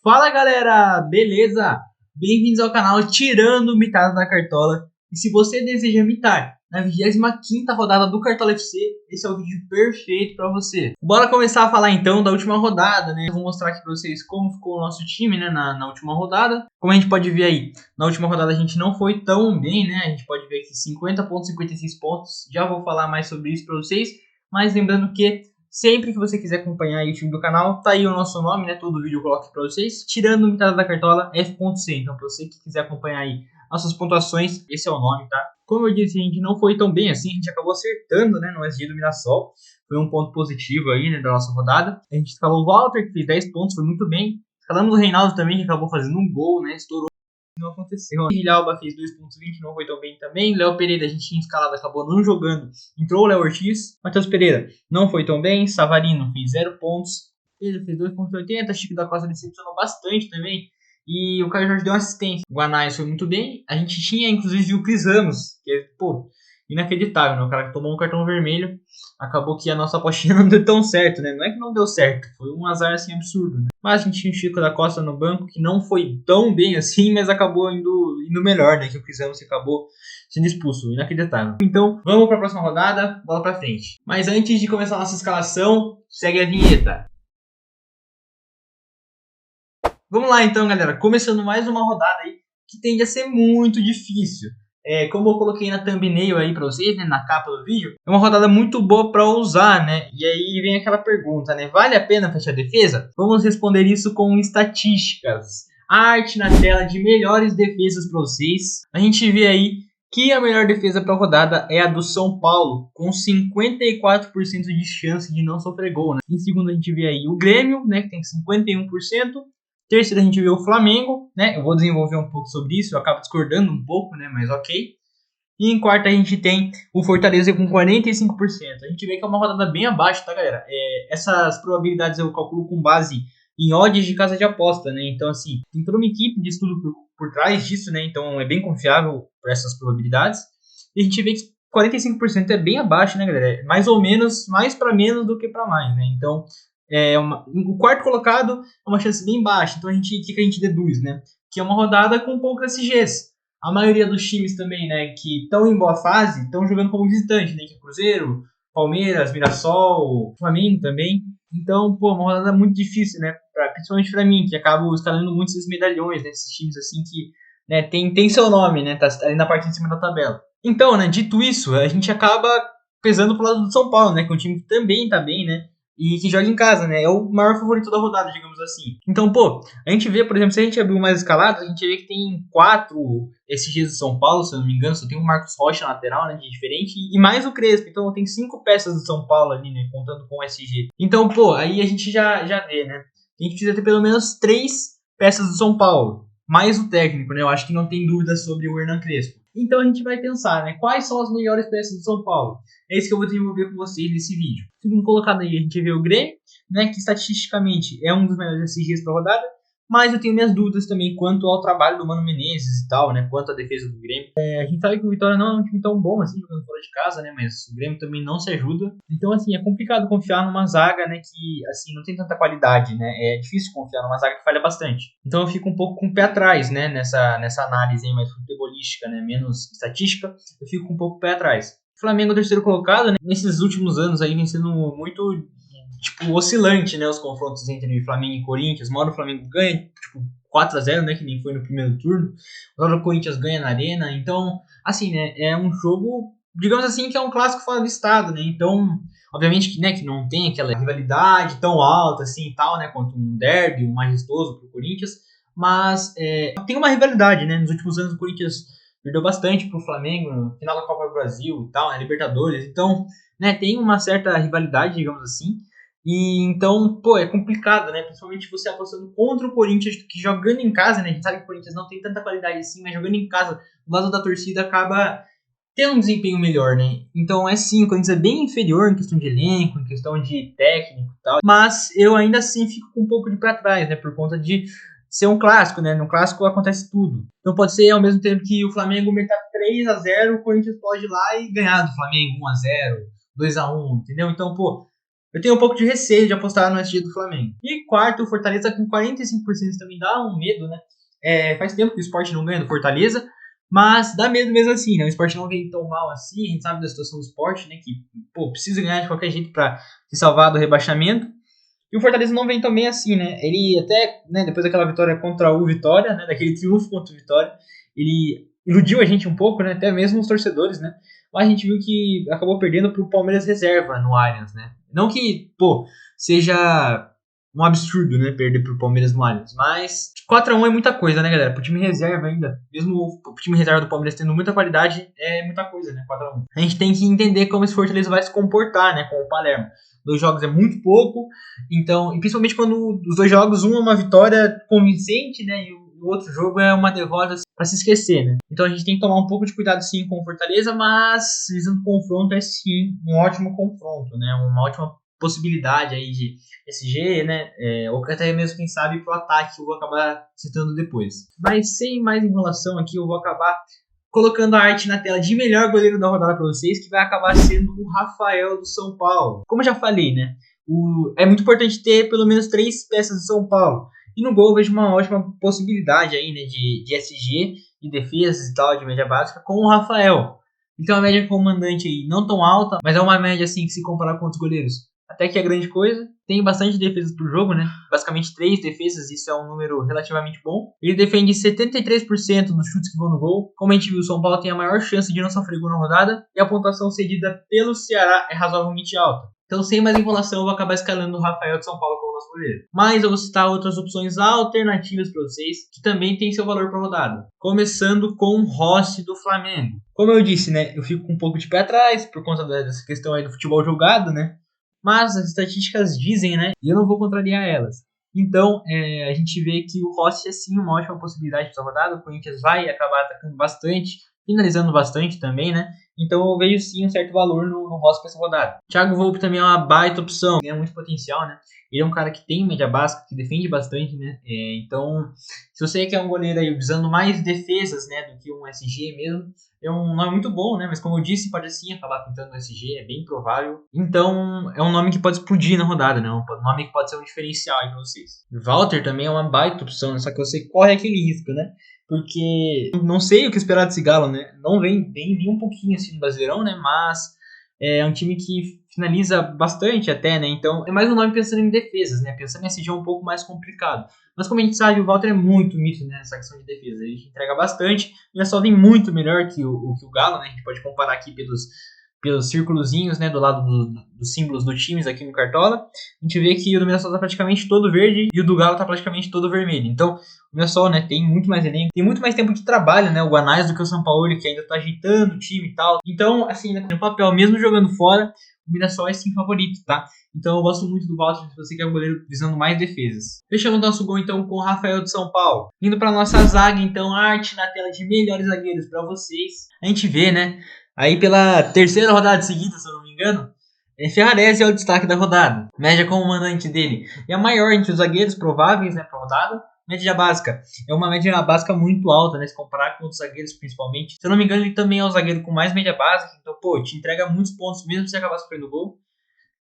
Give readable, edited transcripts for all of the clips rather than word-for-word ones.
Fala galera, beleza? Bem-vindos ao canal Tirando Mitada da Cartola. E se você deseja mitar na 25ª rodada do Cartola FC, esse é o vídeo perfeito para você. Bora começar a falar então da última rodada, né? Eu vou mostrar aqui para vocês como ficou o nosso time, né, na última rodada. Como a gente pode ver aí, na última rodada a gente não foi tão bem, né? A gente pode ver aqui 50,56 pontos. Já vou falar mais sobre isso para vocês, mas lembrando que sempre que você quiser acompanhar aí o time do canal, tá aí o nosso nome, né? Todo vídeo eu coloco aqui pra vocês. Tirando Mitada da Cartola, F.C. Então, pra você que quiser acompanhar aí nossas pontuações, esse é o nome, tá? Como eu disse, a gente não foi tão bem assim. A gente acabou acertando, né? No SG do Mirassol. Foi um ponto positivo aí, né? Da nossa rodada. A gente escalou o Walter, que fez 10 pontos, foi muito bem. Escalamos o Reinaldo também, que acabou fazendo um gol, né? Estourou. Não aconteceu. O Guilherme fez 2.20, não foi tão bem também. Léo Pereira, a gente tinha escalado, acabou não jogando. Entrou o Léo Ortiz. Matheus Pereira não foi tão bem. Savarino fez 0 pontos. Ele fez 2.80. Chico da Costa decepcionou bastante também. E o Caio Jorge deu assistência. O Guanais foi muito bem. A gente tinha, inclusive, o Cris Ramos, que é, inacreditável, né? O cara que tomou um cartão vermelho. Acabou que a nossa apostinha não deu tão certo, né? Não é que não deu certo, foi um azar assim absurdo, né? Mas a gente tinha o Chico da Costa no banco, que não foi tão bem assim, mas acabou indo melhor, né? Que o Cris Ramos acabou sendo expulso, inacreditável. Então, vamos para a próxima rodada, bola para frente. Mas antes de começar a nossa escalação, segue a vinheta. Vamos lá então, galera, começando mais uma rodada aí, que tende a ser muito difícil. Como eu coloquei na thumbnail aí pra vocês, né, na capa do vídeo, é uma rodada muito boa pra usar, né? E aí vem aquela pergunta, né? Vale a pena fechar a defesa? Vamos responder isso com estatísticas. Arte na tela de melhores defesas pra vocês. A gente vê aí que a melhor defesa pra rodada é a do São Paulo, com 54% de chance de não sofrer gol, né? Em segundo a gente vê aí o Grêmio, né, que tem 51%. Terceiro, a gente vê o Flamengo, né? Eu vou desenvolver um pouco sobre isso, eu acabo discordando um pouco, né? Mas ok. E em quarto, a gente tem o Fortaleza com 45%. A gente vê que é uma rodada bem abaixo, tá, galera? Essas probabilidades eu calculo com base em odds de casa de aposta, né? Então, assim, tem toda uma equipe de estudo por trás disso, né? Então, é bem confiável para essas probabilidades. E a gente vê que 45% é bem abaixo, né, galera? É mais ou menos, mais para menos do que para mais, né? Então, o quarto colocado é uma chance bem baixa. Então, o que a gente deduz, né? Que é uma rodada com poucas SGs. A maioria dos times também, né, que estão em boa fase, estão jogando como visitante, né? Que é Cruzeiro, Palmeiras, Mirassol, Flamengo também. Então, uma rodada muito difícil, né? Principalmente para mim, que acabo escalando muitos esses medalhões, né? Esses times assim que, né, tem seu nome, né? Tá ali na parte de cima da tabela. Então, né, dito isso, a gente acaba pesando pro lado do São Paulo, né? Que é um time que também tá bem, né? E que joga em casa, né? É o maior favorito da rodada, digamos assim. Então, a gente vê, por exemplo, se a gente abrir mais escaladas, a gente vê que tem 4 SGs do São Paulo, se eu não me engano, só tem o Marcos Rocha na lateral, né, de diferente, e mais o Crespo. Então, tem 5 peças do São Paulo ali, né, contando com o SG. Então, aí a gente já vê, né? A gente precisa ter pelo menos 3 peças do São Paulo, mais o técnico, né? Eu acho que não tem dúvida sobre o Hernan Crespo. Então, a gente vai pensar, né, quais são as melhores peças do São Paulo. É isso que eu vou desenvolver com vocês nesse vídeo. Segundo colocado aí, a gente vê o Grêmio, né, que estatisticamente é um dos melhores SGs para a rodada, mas eu tenho minhas dúvidas também quanto ao trabalho do Mano Menezes e tal, né, quanto à defesa do Grêmio. A gente sabe que o Vitória não é um time tão bom assim, jogando fora de casa, né, mas o Grêmio também não se ajuda. Então, assim, é complicado confiar numa zaga, né, que, assim, não tem tanta qualidade, né, é difícil confiar numa zaga que falha bastante. Então, eu fico um pouco com o pé atrás, né, nessa análise aí mais futebolística, né, menos estatística, eu fico com um pouco com o pé atrás. Flamengo, terceiro colocado, né? Nesses últimos anos aí vem sendo muito, oscilante, né? Os confrontos entre Flamengo e Corinthians. Uma hora o Flamengo ganha, 4-0, né? Que nem foi no primeiro turno. Outra hora o Corinthians ganha na Arena. Então, assim, né? É um jogo, digamos assim, que é um clássico fora do estado, né? Então, obviamente que, né, que não tem aquela rivalidade tão alta assim e tal, né? Quanto um derby, um majestoso pro Corinthians. Mas tem uma rivalidade, né? Nos últimos anos o Corinthians perdeu bastante pro Flamengo no final da Copa do Brasil e tal, né, Libertadores. Então, né, tem uma certa rivalidade, digamos assim. E então, é complicado, né? Principalmente você apostando contra o Corinthians, que jogando em casa, né? A gente sabe que o Corinthians não tem tanta qualidade assim, mas jogando em casa, do lado da torcida, acaba tendo um desempenho melhor, né? Então, sim, o Corinthians é bem inferior em questão de elenco, em questão de técnico e tal. Mas eu ainda assim fico com um pouco de pra trás, né? Por conta de ser um clássico, né? No clássico acontece tudo. Então pode ser ao mesmo tempo que o Flamengo meter 3-0, o Corinthians pode ir lá e ganhar do Flamengo 1-0, 2-1, entendeu? Então, eu tenho um pouco de receio de apostar no SG do Flamengo. E quarto, o Fortaleza com 45% também dá um medo, né? Faz tempo que o Sport não ganha do Fortaleza, mas dá medo mesmo assim, né? O Sport não vem tão mal assim, a gente sabe da situação do Sport, né? Que, precisa ganhar de qualquer jeito para se salvar do rebaixamento. E o Fortaleza não vem tão bem assim, né? Ele até, né, depois daquela vitória contra o Vitória, né? Daquele triunfo contra o Vitória, ele iludiu a gente um pouco, né? Até mesmo os torcedores, né? Mas a gente viu que acabou perdendo pro Palmeiras reserva no Allianz, né? Não que, seja um absurdo, né? Perder pro Palmeiras no Allianz. Mas 4-1 é muita coisa, né, galera? Pro time reserva ainda. Mesmo o time reserva do Palmeiras tendo muita qualidade, é muita coisa, né? 4-1. A gente tem que entender como esse Fortaleza vai se comportar, né? Com o Palermo. 2 jogos é muito pouco. Então, e principalmente quando os 2 jogos, um é uma vitória convincente, né? E o outro jogo é uma derrota para se esquecer, né? Então a gente tem que tomar um pouco de cuidado sim com o Fortaleza, mas visando o confronto é sim um ótimo confronto, né? Uma ótima possibilidade aí de SG, né? Ou até mesmo, quem sabe, pro ataque, que eu vou acabar citando depois. Mas sem mais enrolação aqui, eu vou acabar colocando a arte na tela de melhor goleiro da rodada para vocês, que vai acabar sendo o Rafael do São Paulo. Como eu já falei, né? É muito importante ter pelo menos 3 peças do São Paulo. E no gol eu vejo uma ótima possibilidade aí, né, de SG, de defesas e tal, de média básica, com o Rafael. Então a média comandante aí não tão alta, mas é uma média assim que se comparar com outros goleiros até que é grande coisa. Tem bastante defesas pro jogo, né? Basicamente 3 defesas, isso é um número relativamente bom. Ele defende 73% dos chutes que vão no gol. Como a gente viu, o São Paulo tem a maior chance de não sofrer gol na rodada. E a pontuação cedida pelo Ceará é razoavelmente alta. Então, sem mais enrolação, eu vou acabar escalando o Rafael de São Paulo como nosso goleiro. Mas eu vou citar outras opções alternativas para vocês, que também tem seu valor para rodada. Começando com o Rossi do Flamengo. Como eu disse, né? Eu fico com um pouco de pé atrás, por conta dessa questão aí do futebol jogado, né? Mas as estatísticas dizem, né? E eu não vou contrariar elas. Então, a gente vê que o Rossi é sim uma ótima possibilidade para essa rodada. O Corinthians vai acabar atacando bastante, finalizando bastante também, né? Então eu vejo sim um certo valor no Rossi para essa rodada. Thiago Volpe também é uma baita opção, tem muito potencial, né? Ele é um cara que tem média básica, que defende bastante, né? Então, se você quer um goleiro aí visando mais defesas, né, do que um SG mesmo, é um nome muito bom, né? Mas como eu disse, pode sim acabar pintando o SG, é bem provável. Então, é um nome que pode explodir na rodada, né? Um nome que pode ser um diferencial aí pra vocês. Walter também é uma baita opção, né? Só que você corre aquele risco, né? Porque não sei o que esperar desse Galo, né? Não vem bem nem um pouquinho assim no Brasileirão, né? Mas é um time que finaliza bastante até, né? Então é mais um nome pensando em defesas, né? Pensando em SG é um pouco mais complicado. Mas como a gente sabe, o Walter é muito mito, né, nessa questão de defesa. Ele entrega bastante, ele só vem muito melhor que o Galo, né? A gente pode comparar aqui pelos círculozinhos, né, do lado dos símbolos dos times aqui no Cartola. A gente vê que o do Mirassol tá praticamente todo verde e o do Galo tá praticamente todo vermelho. Então, o Mirassol, né, tem muito mais elenco, tem muito mais tempo de trabalho, né, o Guanais do que o São Paulo, que ainda tá ajeitando o time e tal. Então, assim, né, no papel, mesmo jogando fora, o Mirassol é sim favorito, tá? Então eu gosto muito do Walter, se você quer um goleiro visando mais defesas. Fechamos nosso gol então com o Rafael de São Paulo. Indo para nossa zaga, então, arte na tela de melhores zagueiros para vocês. A gente vê, né, aí pela terceira rodada seguida, se eu não me engano, Ferrarese é o destaque da rodada. Média como mandante dele é a maior entre os zagueiros prováveis, né, para rodada. Média básica é uma média básica muito alta, né? Se comparar com outros zagueiros, principalmente. Se eu não me engano, ele também é o zagueiro com mais média básica. Então, te entrega muitos pontos mesmo se acabar sofrendo gol.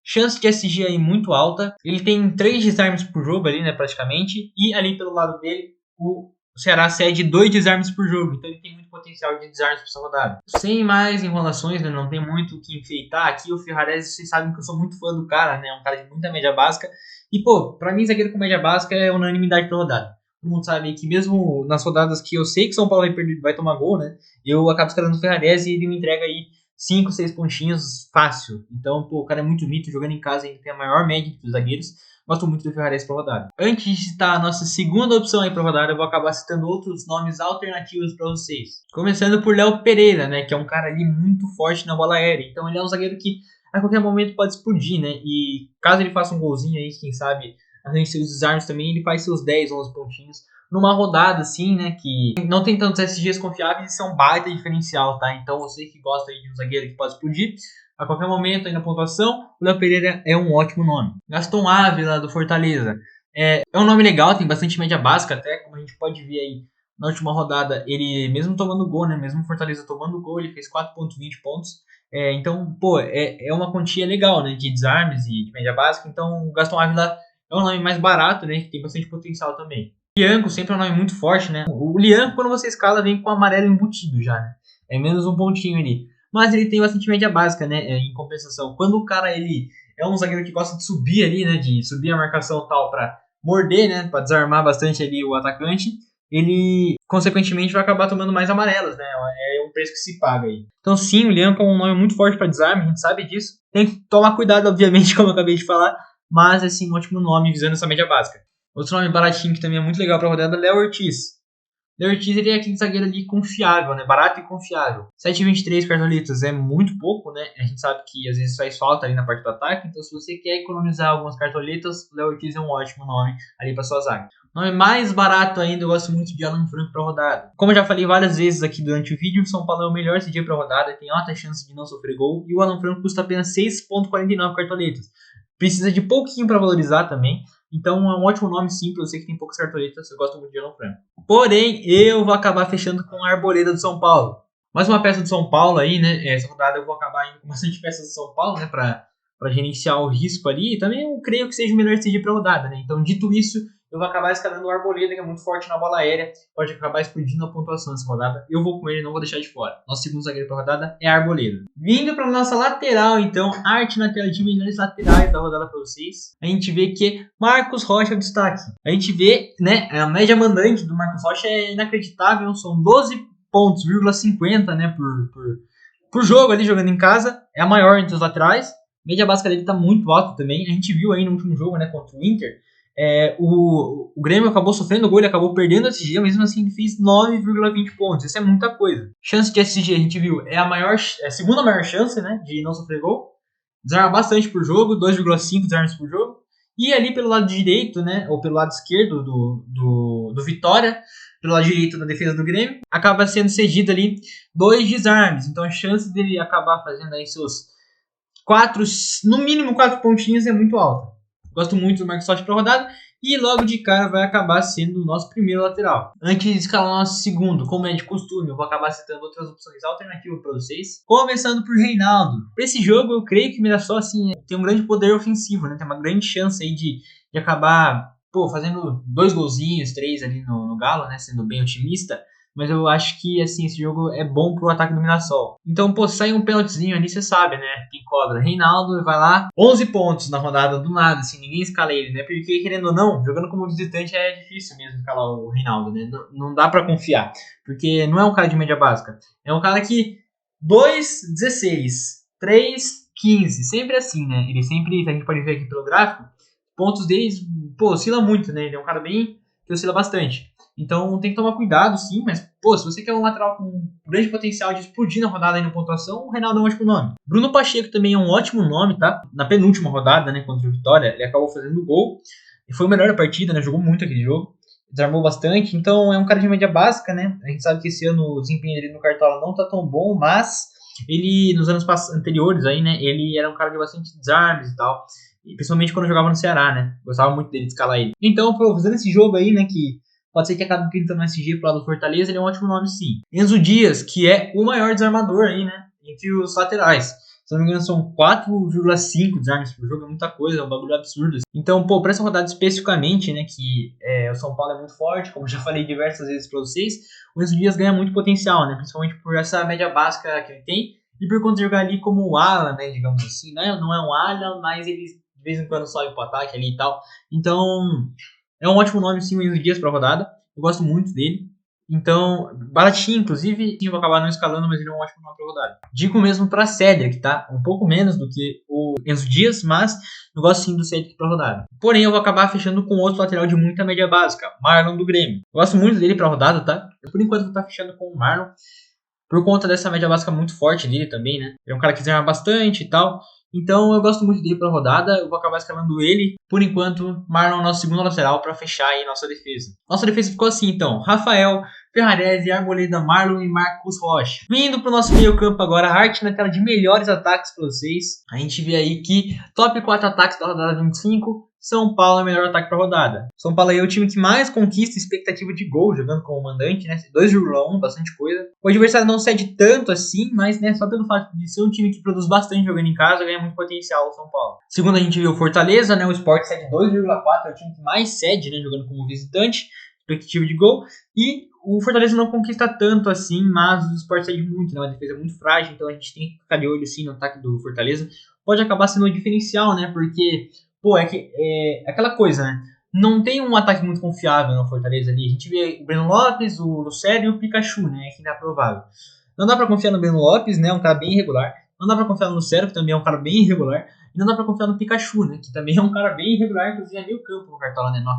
Chance de SG aí muito alta. Ele tem 3 desarmes por jogo ali, né? Praticamente. E ali pelo lado dele, o Ceará cede 2 desarmes por jogo. Então ele tem muito potencial de desarmes para essa rodada. Sem mais enrolações, né? Não tem muito o que enfeitar. Aqui o Ferrarese, vocês sabem que eu sou muito fã do cara, né? É um cara de muita média básica. E, pra mim, zagueiro com média básica é unanimidade pra rodada. Todo mundo sabe que mesmo nas rodadas que eu sei que São Paulo vai tomar gol, né? Eu acabo escalando o Ferrarese e ele me entrega aí 5, 6 pontinhos fácil. Então, o cara é muito mito, jogando em casa, ele tem a maior média dos zagueiros. Gosto muito do Ferrarese pra rodada. Antes de citar a nossa segunda opção aí pra rodada, eu vou acabar citando outros nomes alternativos pra vocês. Começando por Léo Pereira, né? Que é um cara ali muito forte na bola aérea. Então, ele é um zagueiro que a qualquer momento pode explodir, né? E caso ele faça um golzinho aí, quem sabe, além de seus desarmes também, ele faz seus 10, 11 pontinhos numa rodada, assim, né, que não tem tantos SGs confiáveis, isso é um baita diferencial, tá? Então, você que gosta aí de um zagueiro que pode explodir a qualquer momento aí na pontuação, o Léo Pereira é um ótimo nome. Gaston Ávila, do Fortaleza, é um nome legal, tem bastante média básica até, como a gente pode ver aí na última rodada, ele mesmo tomando gol, né, mesmo o Fortaleza tomando gol, ele fez 4.20 pontos, Então, pô, é uma quantia legal, né? De desarmes e de média básica. Então, o Gaston Ávila é um nome mais barato, né? Que tem bastante potencial também. Lianco sempre é um nome muito forte, né? O Lianco, quando você escala, vem com o amarelo embutido já, né? É menos um pontinho ali. Mas ele tem bastante média básica, né? Em compensação. Quando o cara, ele é um zagueiro que gosta de subir ali, né? De subir a marcação e tal pra morder, né? Pra desarmar bastante ali o atacante. Ele, consequentemente, vai acabar tomando mais amarelas, né? É um preço que se paga aí. Então, sim, o Lianco é um nome muito forte para desarme, a gente sabe disso. Tem que tomar cuidado, obviamente, como eu acabei de falar. Mas, assim, um ótimo nome visando essa média básica. Outro nome baratinho que também é muito legal pra rodada é Léo Ortiz. Léo Ortiz, ele é aquele zagueiro ali confiável, né? Barato e confiável. 7,23 cartolitos é muito pouco, né? A gente sabe que às vezes faz falta ali na parte do ataque. Então, se você quer economizar algumas cartolitas, Léo Ortiz é um ótimo nome ali para sua zaga. Nome mais barato ainda, eu gosto muito de Alan Franco para rodada. Como eu já falei várias vezes aqui durante o vídeo, o São Paulo é o melhor CG para rodada, tem alta chance de não sofrer gol. E o Alan Franco custa apenas 6,49 cartoletas. Precisa de pouquinho para valorizar também. Então é um ótimo nome sim, eu sei que tem poucas cartoletas, eu gosto muito de Alan Franco. Porém, eu vou acabar fechando com a Arboleda do São Paulo. Mais uma peça do São Paulo aí, né? Essa rodada eu vou acabar indo com bastante peças do São Paulo, né? Pra gerenciar o risco ali. E também eu creio que seja o melhor CG pra rodada, né? Então, dito isso, eu vou acabar escalando o Arboleda, que é muito forte na bola aérea. Pode acabar explodindo a pontuação nessa rodada. Eu vou com ele, não vou deixar de fora. Nosso segundo zagueiro pra rodada é a Arboleda. Vindo pra nossa lateral, então, arte na tela de melhores laterais da rodada pra vocês. A gente vê que Marcos Rocha é o destaque. A gente vê, né, a média mandante do Marcos Rocha é inacreditável. São 12 pontos,50, né, por jogo ali, jogando em casa. É a maior entre os laterais. A média básica dele tá muito alta também. A gente viu aí no último jogo, né, contra o Inter. O Grêmio acabou sofrendo gol, ele acabou perdendo o SG, mesmo assim ele fez 9,20 pontos. Isso é muita coisa. Chance de SG, a gente viu, é a segunda maior chance, né, de não sofrer gol. Desarma bastante por jogo, 2,5 desarmes por jogo. E ali pelo lado direito, né, ou pelo lado esquerdo do Vitória, pelo lado direito da defesa do Grêmio, acaba sendo cedido ali 2 desarmes. Então a chance dele acabar fazendo aí seus 4, no mínimo 4 pontinhos é muito alta. Gosto muito do Marcos Rocha para rodada. E logo de cara vai acabar sendo o nosso primeiro lateral. Antes de escalar o nosso segundo, como é de costume, eu vou acabar citando outras opções alternativas para vocês. Começando por Reinaldo. Para esse jogo, eu creio que o Mirassol assim, tem um grande poder ofensivo, né? Tem uma grande chance aí de acabar fazendo 2 golzinhos, 3 ali no Galo, né? Sendo bem otimista. Mas eu acho que, assim, esse jogo é bom pro ataque do Mirassol. Então, sai um pênaltizinho ali, você sabe, né? Quem cobra. Reinaldo vai lá, 11 pontos na rodada do nada, assim, ninguém escala ele, né? Porque, querendo ou não, jogando como visitante é difícil mesmo escalar o Reinaldo, né? Não dá pra confiar. Porque não é um cara de média básica. É um cara que 2,16, 3,15, sempre assim, né? Ele sempre, a gente pode ver aqui pelo gráfico, pontos deles, oscila muito, né? Ele é um cara bem que oscila bastante. Então tem que tomar cuidado, sim, mas, se você quer um lateral com grande potencial de explodir na rodada aí na pontuação, o Reinaldo é um ótimo nome. Bruno Pacheco também é um ótimo nome, tá? Na penúltima rodada, né, contra o Vitória, ele acabou fazendo gol. E foi o melhor da partida, né? Jogou muito aquele jogo. Desarmou bastante. Então é um cara de média básica, né? A gente sabe que esse ano o desempenho dele no Cartola não tá tão bom, mas ele, nos anos anteriores aí, né? Ele era um cara de bastante desarmes e tal. E principalmente quando jogava no Ceará, né? Gostava muito dele de escalar ele. Então, fazendo esse jogo aí, né? Que pode ser que acabe pintando SG pro lado do Fortaleza, ele é um ótimo nome sim. Enzo Dias, que é o maior desarmador aí, né? Entre os laterais. Se não me engano, são 4,5 desarmes por jogo, é muita coisa, é um bagulho absurdo. Então, pra essa rodada especificamente, né, que o São Paulo é muito forte, como já falei diversas vezes pra vocês, o Enzo Dias ganha muito potencial, né? Principalmente por essa média básica que ele tem e por conta de jogar ali como o ala, né, digamos assim, né? Não é um ala, mas ele de vez em quando sobe pro ataque ali e tal. Então, é um ótimo nome, sim, o Enzo Dias pra rodada. Eu gosto muito dele. Então, baratinho, inclusive, eu vou acabar não escalando, mas ele é um ótimo nome pra rodada. Digo mesmo pra Cedric, tá? Um pouco menos do que o Enzo Dias, mas eu gosto sim do Cedric pra rodada. Porém, eu vou acabar fechando com outro lateral de muita média básica, Marlon do Grêmio. Eu gosto muito dele pra rodada, tá? Eu, por enquanto, vou estar fechando com o Marlon, por conta dessa média básica muito forte dele também, né? Ele é um cara que desarma bastante e tal. Então eu gosto muito dele pra rodada, eu vou acabar escalando ele. Por enquanto, Marlon é o nosso segundo lateral pra fechar aí nossa defesa. Nossa defesa ficou assim então, Rafael, Ferrarese, Arboleda, Marlon e Marcos Rocha. Vindo pro nosso meio campo agora, a arte na tela de melhores ataques pra vocês. A gente vê aí que top 4 ataques da rodada 25, São Paulo é o melhor ataque para rodada. São Paulo aí é o time que mais conquista expectativa de gol, jogando como mandante, né? 2,1, bastante coisa. O adversário não cede tanto assim, mas né, só pelo fato de ser um time que produz bastante jogando em casa, ganha muito potencial o São Paulo. Segundo, a gente viu o Fortaleza, né? O Sport cede 2,4, é o time que mais cede, né? Jogando como visitante, expectativa de gol. E o Fortaleza não conquista tanto assim, mas o Sport cede muito, né? Uma defesa muito frágil, então a gente tem que ficar de olho sim no ataque do Fortaleza. Pode acabar sendo um diferencial, né? Porque pô, é aquela coisa, né? Não tem um ataque muito confiável no Fortaleza ali. A gente vê o Breno Lopes, o Lucero e o Pikachu, né? Que é provável. Não dá pra confiar no Breno Lopes, né? Um cara bem irregular. Não dá pra confiar no Lucero, que também é um cara bem irregular. E não dá pra confiar no Pikachu, né? Que também é um cara bem irregular, inclusive é meio campo no Cartola, né? Não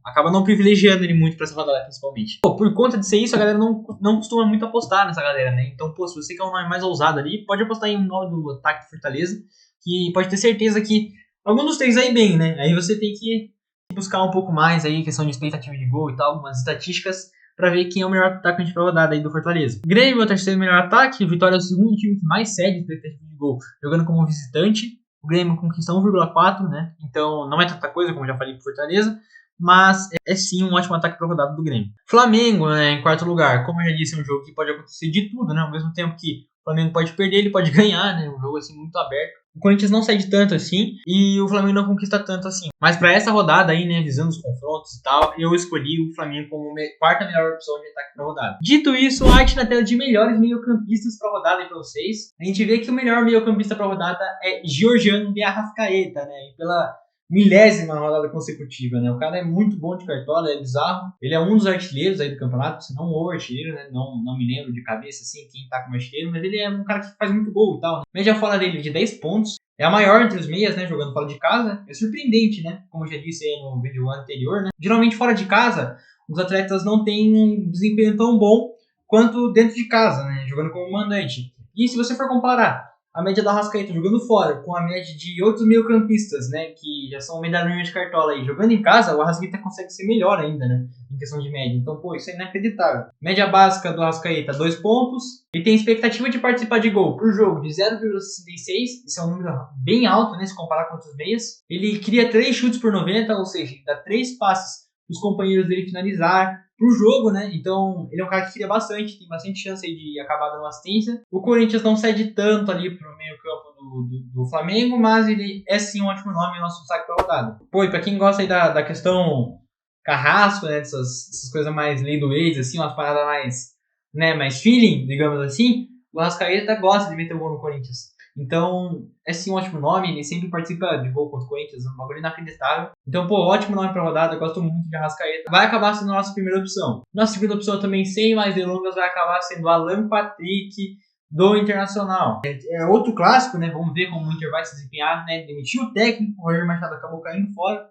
acaba não privilegiando ele muito pra essa rodada, principalmente. Pô, por conta de ser isso, a galera não costuma muito apostar nessa galera, né? Então, pô, se você quer um nome mais ousado ali, pode apostar em um nome do ataque do Fortaleza, que pode ter certeza que algum dos três aí bem, né? Aí você tem que buscar um pouco mais aí, questão de expectativa de gol e tal, algumas estatísticas para ver quem é o melhor atacante pra rodada aí do Fortaleza. Grêmio é o terceiro melhor ataque, Vitória é o segundo time que mais cede expectativa de gol, jogando como visitante. O Grêmio conquista 1,4, né? Então não é tanta coisa, como já falei, pro Fortaleza, mas é sim um ótimo ataque pra rodada do Grêmio. Flamengo, né, em quarto lugar, como eu já disse, é um jogo que pode acontecer de tudo, né? Ao mesmo tempo que o Flamengo pode perder, ele pode ganhar, né? Um jogo assim muito aberto. O Corinthians não cede tanto assim e o Flamengo não conquista tanto assim. Mas para essa rodada aí, né, visando os confrontos e tal, eu escolhi o Flamengo como quarta melhor opção de ataque para rodada. Dito isso, arte na tela de melhores meio-campistas para rodada aí para vocês. A gente vê que o melhor meio-campista para rodada é Georgiano de Arrascaeta, né? E pela milésima rodada consecutiva, né? O cara é muito bom de cartola, é bizarro. Ele é um dos artilheiros aí do campeonato, se não o artilheiro, né? Não me lembro de cabeça assim quem tá como artilheiro, mas ele é um cara que faz muito gol e tal, né? Média fora dele de 10 pontos. É a maior entre os meias, né? Jogando fora de casa. É surpreendente, né? Como eu já disse aí no vídeo anterior, né? Geralmente fora de casa, os atletas não têm um desempenho tão bom quanto dentro de casa, né? Jogando como mandante. E se você for comparar a média da Arrascaeta jogando fora com a média de outros meio-campistas, né, que já são medalhões de cartola aí, jogando em casa, o Arrascaeta consegue ser melhor ainda, né, em questão de média. Então, pô, isso é inacreditável. Média básica do Arrascaeta, 2 pontos. Ele tem expectativa de participar de gol por jogo de 0,66. Isso é um número bem alto, né, se comparar com outros meias. Ele cria 3 chutes por 90, ou seja, ele dá 3 passes para os companheiros dele finalizar pro jogo, né? Então, ele é um cara que cria bastante, tem bastante chance aí de acabar dando assistência. O Corinthians não cede tanto ali pro meio campo do Flamengo, mas ele é sim um ótimo nome, nosso saque pra rodada. Pô, e pra quem gosta aí da questão carrasco, né? Dessas coisas mais lei do ex, assim, umas paradas mais, né, mais feeling, digamos assim, o Arrascaeta gosta de meter o gol no Corinthians. Então, é sim um ótimo nome, ele sempre participa de gol contra o Corinthians, um bagulho inacreditável. Então, pô, ótimo nome pra rodada, eu gosto muito de Arrascaeta. Vai acabar sendo a nossa primeira opção. Nossa segunda opção também, sem mais delongas, vai acabar sendo Alan Patrick do Internacional. É outro clássico, né? Vamos ver como o Inter vai se desempenhar, né? Demitiu o técnico, o Roger Machado acabou caindo fora.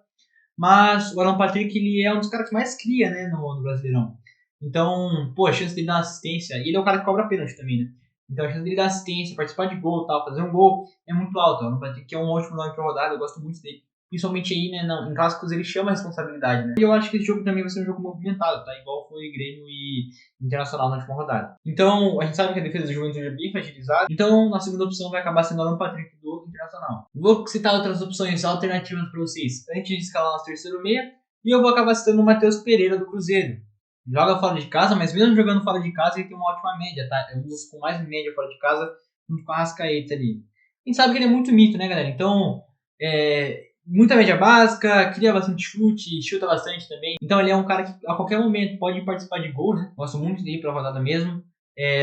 Mas o Alan Patrick, ele é um dos caras que mais cria, né, no Brasileirão. Então, pô, a chance dele dar assistência, e ele é o cara que cobra pênalti também, né? Então a chance dele dar assistência, participar de gol, tal, fazer um gol é muito alta. O Alan Patrick é um ótimo nome pra rodada, eu gosto muito dele. Principalmente aí, né, em clássicos ele chama a responsabilidade, né? E eu acho que esse jogo também vai ser um jogo movimentado, tá? Igual foi Grêmio e Internacional na última rodada. Então, a gente sabe que a defesa do Juventude é bem fragilizada. Então, a segunda opção vai acabar sendo o Alan Patrick do Internacional. Vou citar outras opções alternativas para vocês antes de escalar nosso terceiro meia. E eu vou acabar citando o Matheus Pereira do Cruzeiro. Joga fora de casa, mas mesmo jogando fora de casa, ele tem uma ótima média, tá? É um dos com mais média fora de casa, junto com a Arrascaeta ali. A gente sabe que ele é muito mito, né, galera? Então, muita média básica, cria bastante chute, chuta bastante também. Então ele é um cara que a qualquer momento pode participar de gol, né? Gosto muito dele pra rodada mesmo.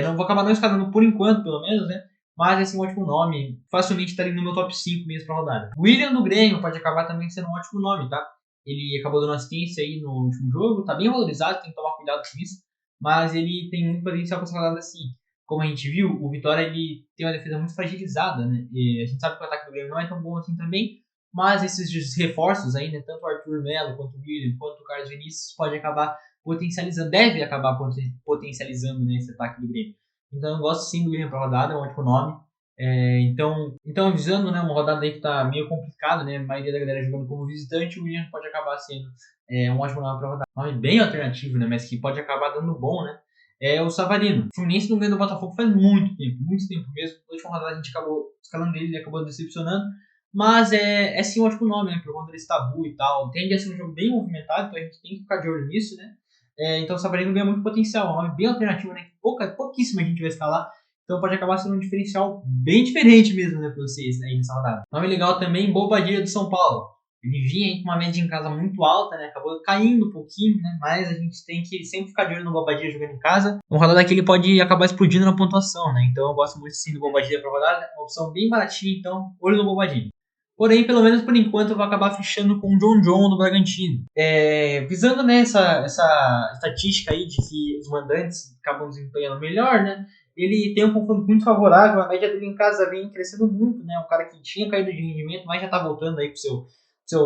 Não vou acabar não escalando por enquanto, pelo menos, né? Mas esse é um ótimo nome. Facilmente tá ali no meu top 5 mesmo pra rodada. William do Grêmio pode acabar também sendo um ótimo nome, tá? Ele acabou dando assistência aí no último jogo. Tá bem valorizado, tem que tomar cuidado com isso. Mas ele tem muito potencial pra essa rodada assim. Como a gente viu, o Vitória ele tem uma defesa muito fragilizada, né? E a gente sabe que o ataque do Grêmio não é tão bom assim também. Mas esses reforços aí, né, tanto o Arthur Melo, quanto o William, quanto o Carlos Vinícius, pode acabar potencializando, deve acabar potencializando, né, esse ataque do Grêmio. Então eu gosto sim do William para rodada, é um ótimo nome. Então visando, né, uma rodada aí que tá meio complicada, né, a maioria da galera jogando como visitante, o William pode acabar sendo um ótimo nome para rodada. Um nome bem alternativo, né, mas que pode acabar dando bom, né. É o Savarino. O Fluminense não ganha do Botafogo faz muito tempo mesmo. Na última rodada a gente acabou escalando ele acabou decepcionando. mas é sim um ótimo nome, né, por conta desse tabu e tal. Tende a ser um jogo bem movimentado, então a gente tem que ficar de olho nisso, né. Então o Sabrina ganha muito potencial, é um nome bem alternativo, né, que pouquíssima gente vai escalar, então pode acabar sendo um diferencial bem diferente mesmo, né, para vocês aí nessa rodada. Nome legal também, Bobadilha do São Paulo. Ele vinha aí com uma média em casa muito alta, né? Acabou caindo um pouquinho, né? Mas a gente tem que sempre ficar de olho no Bobadilha jogando em casa. Uma rodada que ele pode acabar explodindo na pontuação, né? Então eu gosto muito sim do Bobadilha para rodada. Uma opção bem baratinha, então olho no Bobadilha. Porém, pelo menos por enquanto, eu vou acabar fechando com o John do Bragantino. Visando né, essa estatística aí de que os mandantes acabam desempenhando melhor, né? Ele tem um confronto muito favorável, a média dele em casa vem crescendo muito, né? Um cara que tinha caído de rendimento, mas já tá voltando aí pro seu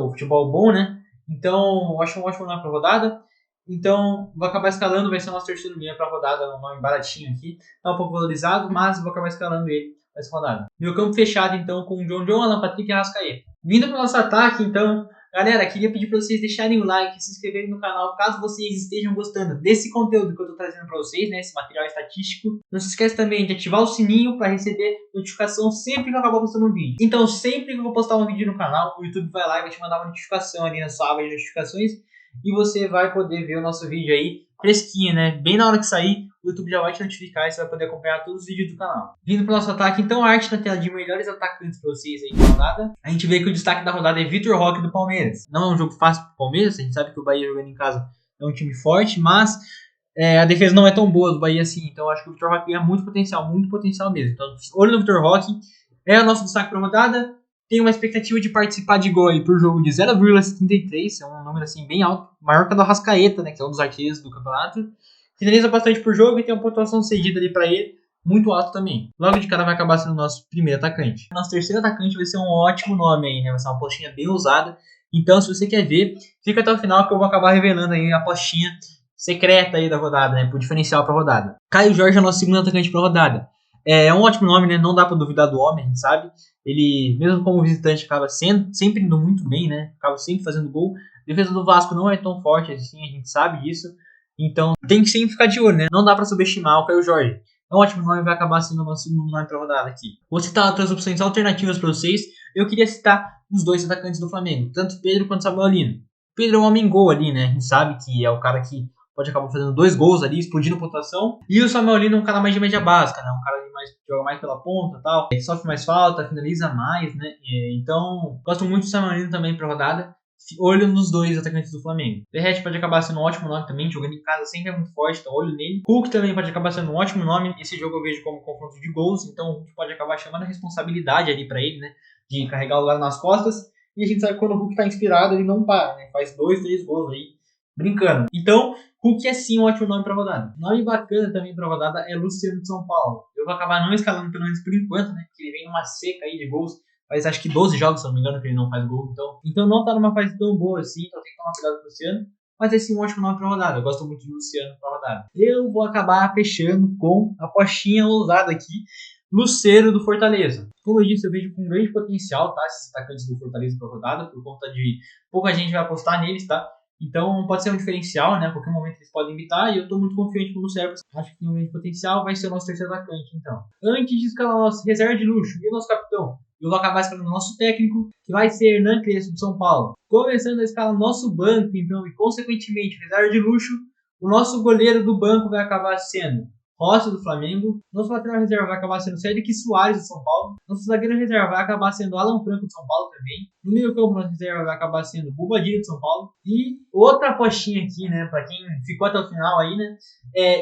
futebol bom, né? Então, eu acho um ótimo nome pra rodada. Então, vou acabar escalando, vai ser o nosso terceiro meia pra rodada, um nome baratinho aqui. Tá um pouco valorizado, mas vou acabar escalando ele essa rodada. Meu campo fechado, então, com o John, Alan Patrick e Arrascaeta. Vindo para o nosso ataque, então, galera, queria pedir para vocês deixarem o like, se inscreverem no canal, caso vocês estejam gostando desse conteúdo que eu estou trazendo para vocês, né, esse material estatístico. Não se esqueça também de ativar o sininho para receber notificação sempre que eu acabar postando um vídeo. Então, sempre que eu vou postar um vídeo no canal, o YouTube vai lá e vai te mandar uma notificação ali na sua aba de notificações e você vai poder ver o nosso vídeo aí fresquinho, né? Bem na hora que sair, o YouTube já vai te notificar e você vai poder acompanhar todos os vídeos do canal. Vindo para o nosso ataque, então, a arte na tela de melhores atacantes para vocês aí na rodada. A gente vê que o destaque da rodada é Vitor Roque do Palmeiras. Não é um jogo fácil para o Palmeiras, a gente sabe que o Bahia jogando em casa é um time forte, mas a defesa não é tão boa do Bahia assim. Então, acho que o Vitor Roque tem muito potencial mesmo. Então, olho no Vitor Roque, é o nosso destaque para a rodada. Tem uma expectativa de participar de gol aí por jogo de 0,73, é um número assim bem alto, maior que a do Arrascaeta, né, que é um dos artilheiros do campeonato. Finaliza bastante por jogo e tem uma pontuação cedida ali para ele muito alto também. Logo de cara vai acabar sendo o nosso primeiro atacante. Nosso terceiro atacante vai ser um ótimo nome aí, né? Vai ser uma apostinha bem ousada. Então, se você quer ver, fica até o final que eu vou acabar revelando aí a apostinha secreta aí da rodada, né? Por diferencial para rodada. Caio Jorge é o nosso segundo atacante para rodada. É um ótimo nome, né? Não dá para duvidar do homem, a gente sabe. Ele, mesmo como visitante, acaba sempre indo muito bem, né? Acaba sempre fazendo gol. A defesa do Vasco não é tão forte assim, a gente sabe disso. Então tem que sempre ficar de olho, né? Não dá para subestimar o Caio Jorge. É um ótimo nome, vai acabar sendo o nosso segundo nome para rodada aqui. Vou citar outras opções alternativas para vocês. Eu queria citar os dois atacantes do Flamengo, tanto Pedro quanto Samuel Lino. Pedro é um homem-gol ali, né? A gente sabe que é o cara que pode acabar fazendo 2 gols ali, explodindo pontuação. E o Samuel Lino é um cara mais de média básica, né? Um cara que joga mais pela ponta e tal. Ele sofre mais falta, finaliza mais, né? Então, gosto muito do Samuel Lino também pra rodada. Olho nos dois atacantes do Flamengo. Verratti pode acabar sendo um ótimo nome também, jogando em casa sempre é muito forte, então olho nele. Hulk também pode acabar sendo um ótimo nome. Esse jogo eu vejo como confronto de gols, então o Hulk pode acabar chamando a responsabilidade ali pra ele, né? De carregar o lugar nas costas. E a gente sabe que quando o Hulk tá inspirado, ele não para, né? Faz 2, 3 gols aí, brincando. Então, Hulk é sim um ótimo nome pra rodada. Nome bacana também pra rodada é Luciano de São Paulo. Eu vou acabar não escalando pelo menos por enquanto, né? Porque ele vem numa seca aí de gols. Faz acho que 12 jogos, se não me engano, que ele não faz gol. Então não tá numa fase tão boa assim, então tem que tomar cuidado com o Luciano. Mas é sim um ótimo nome pra rodada. Eu gosto muito de Luciano pra rodada. Eu vou acabar fechando com a apostinha ousada aqui. Luceiro do Fortaleza. Como eu disse, eu vejo com grande potencial, tá? Esses atacantes do Fortaleza pra rodada, por conta de pouca gente vai apostar neles, tá? Então pode ser um diferencial, né? A qualquer momento eles podem imitar e eu estou muito confiante no Lucero. Acho que tem um grande potencial, vai ser o nosso terceiro atacante, então. Antes de escalar o nosso reserva de luxo e o nosso capitão, eu vou acabar escalando o nosso técnico, que vai ser Hernan Crespo de São Paulo. Começando a escalar nosso banco, então, e consequentemente reserva de luxo, o nosso goleiro do banco vai acabar sendo Rossi do Flamengo. Nosso lateral reserva vai acabar sendo Cedric Soares do São Paulo. Nosso zagueiro reserva vai acabar sendo Alan Franco de São Paulo também. No meio campo, nosso reserva vai acabar sendo Bobadilha de São Paulo. E outra apostinha aqui, né, pra quem ficou até o final aí, né,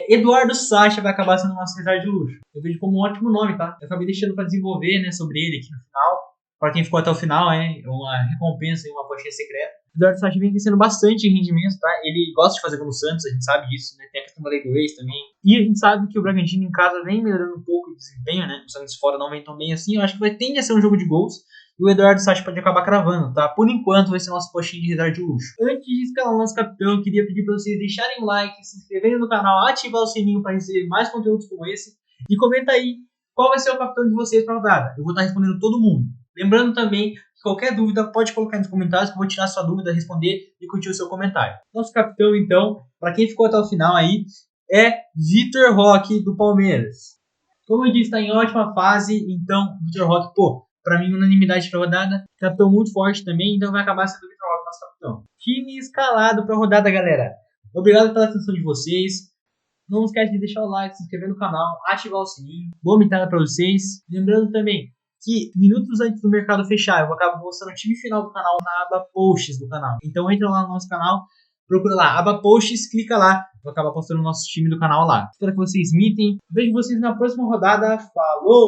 Eduardo Sacha vai acabar sendo nosso reserva de luxo. Eu vejo como um ótimo nome, tá? Eu acabei deixando pra desenvolver, né, sobre ele aqui no final. Pra quem ficou até o final, uma recompensa e uma apostinha secreta. O Eduardo Sacha vem crescendo bastante em rendimento, tá? Ele gosta de fazer gol no Santos, a gente sabe disso, né? Tem a questão da lei do ex também. E a gente sabe que o Bragantino em casa vem melhorando um pouco o desempenho, né? O Santos fora não vem tão bem assim. Eu acho que vai tender a ser um jogo de gols. E o Eduardo Sacha pode acabar cravando, tá? Por enquanto vai ser nosso postinho de reserva de luxo. Antes de escalar o nosso capitão, eu queria pedir pra vocês deixarem o like, se inscreverem no canal, ativar o sininho para receber mais conteúdos como esse. E comenta aí qual vai ser o capitão de vocês pra rodada. Eu vou estar respondendo todo mundo. Lembrando também, qualquer dúvida pode colocar nos comentários que eu vou tirar sua dúvida, responder e curtir o seu comentário. Nosso capitão, então, para quem ficou até o final aí, é Vitor Roque do Palmeiras. Como eu disse, está em ótima fase, então Vitor Roque, Pra mim, unanimidade pra rodada. Capitão muito forte também, então vai acabar sendo o Vitor Roque, nosso capitão. Time escalado pra rodada, galera. Obrigado pela atenção de vocês. Não esquece de deixar o like, se inscrever no canal, ativar o sininho. Boa mitada pra vocês. Lembrando também que minutos antes do mercado fechar, eu vou acabar mostrando o time final do canal na aba posts do canal. Então entra lá no nosso canal, procura lá, aba posts, clica lá. Vou acabar postando o nosso time do canal lá. Espero que vocês mitem. Vejo vocês na próxima rodada. Falou!